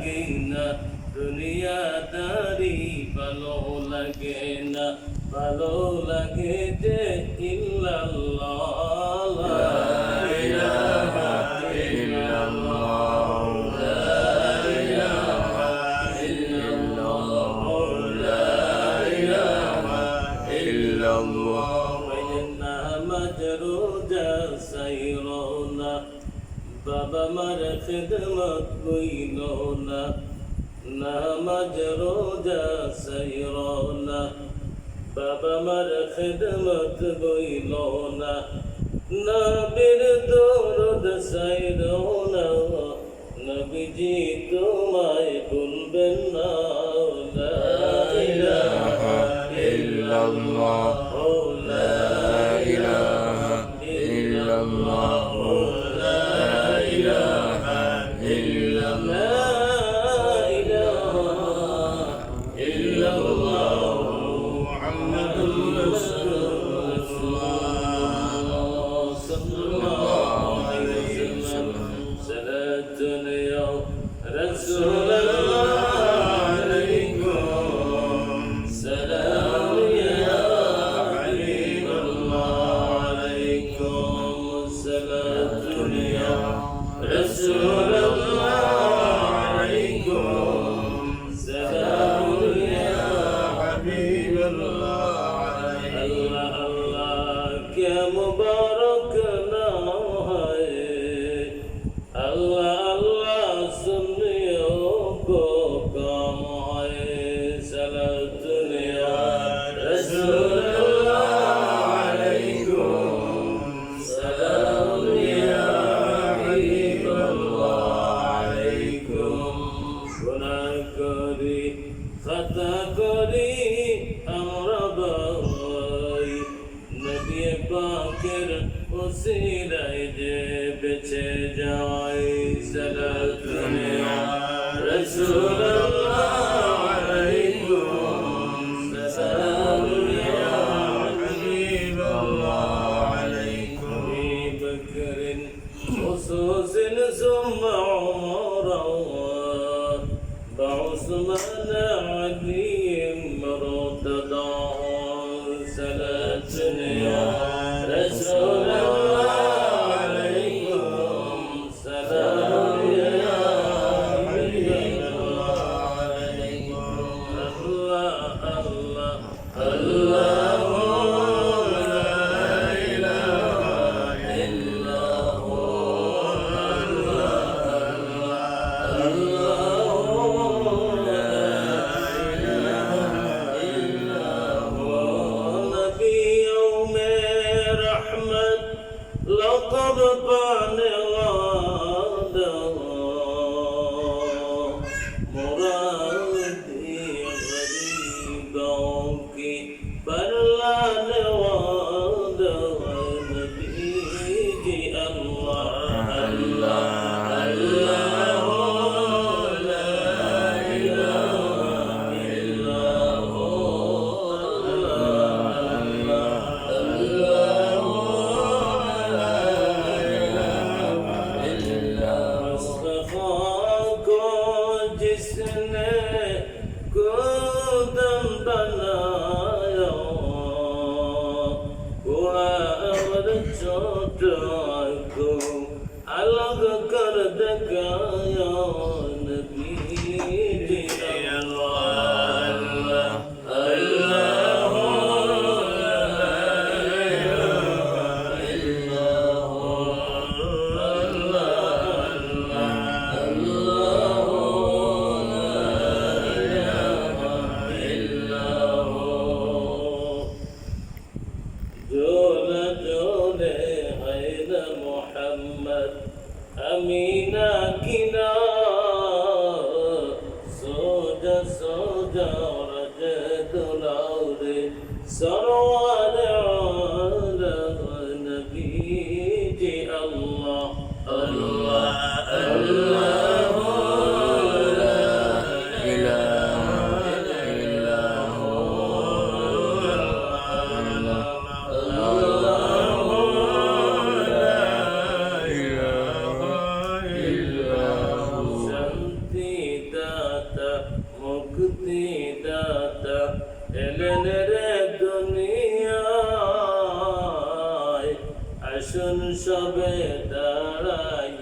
লাগে না দুনিয়াদারি ভালো লাগে না ভালো লাগে যে ইল্লাল্লাহ লা ইলাহা ইল্লাল্লাহ লা ইলাহা ইল্লাল্লাহ লা ইলাহা ইল্লাল্লাহ নামাজ রোজা সাইরোনা বাবা মার খিদমত কইল না নামাজ রোজা সাইরোনা বাবা মার খিদমত কইল না নবীর দরুদ সাইরোনা নবীজি তোমায় ভুলবেন না লা ইলাহা ইল্লাল্লাহ লা ইলাহা ইল্লাল্লাহ লা ইলাহা ইল্লাল্লাহ মুহাম্মাদুর রাসূলুল্লাহ সাল্লাল্লাহু আলাইহি ওয়াসাল্লাম সালাতুন ইয়া রাসূলুল্লাহ আলাইকুম সালাম ইয়া হাবিবাল্লাহ আলাইকুম সালাতুন ইয়া রাসূলুল্লাহ আলাইকুম সালাম ইয়া হাবিবাল্লাহ আল্লাহ আল্লাহ কে মুবারক নাম है अल्लाह अल्लाह सुनियो को काम है सलातुन या रसूलुल्लाह अलैकुम सलाम या हबीबल्लाह अलैकुम गुनाह करी खता करी আমরা ভাই নবী পাকের ওসিলায় যে বেঁচে যায় সালাতুন ইয়া রাসূলুল্লাহ আলাইকুম সালাম ইয়া হাবিবাল্লাহ আলাইকুম আবী বকরিন উসুসিন সুম্মা উমরা وعثمان علي مرتضى صلاة يا رسول الله عليكم سلام يا حبيب الله عليكم الله الله الله لا إله إلا هو الله الله لقب पाने वाला मुरादी गरीबों की परलाने वाला नबी जी अल्लाह अल्लाह अल्लाह ला इलाहा इल्ला हु अल्लाह अल्लाह जिसने कदम बनाया और छोटा को अलग कर दिखाया नबी जी अल्लाह अल्लाह अमीना किना सोजा सोजा रज दुलारे सरवार नबी जी अल्लाह अल्लाह अल्लाह ला इलाहा इल्ला हु মুক্তি দাতা এলেন রে দুনিয়ায় আসুন সবে দাঁড়াই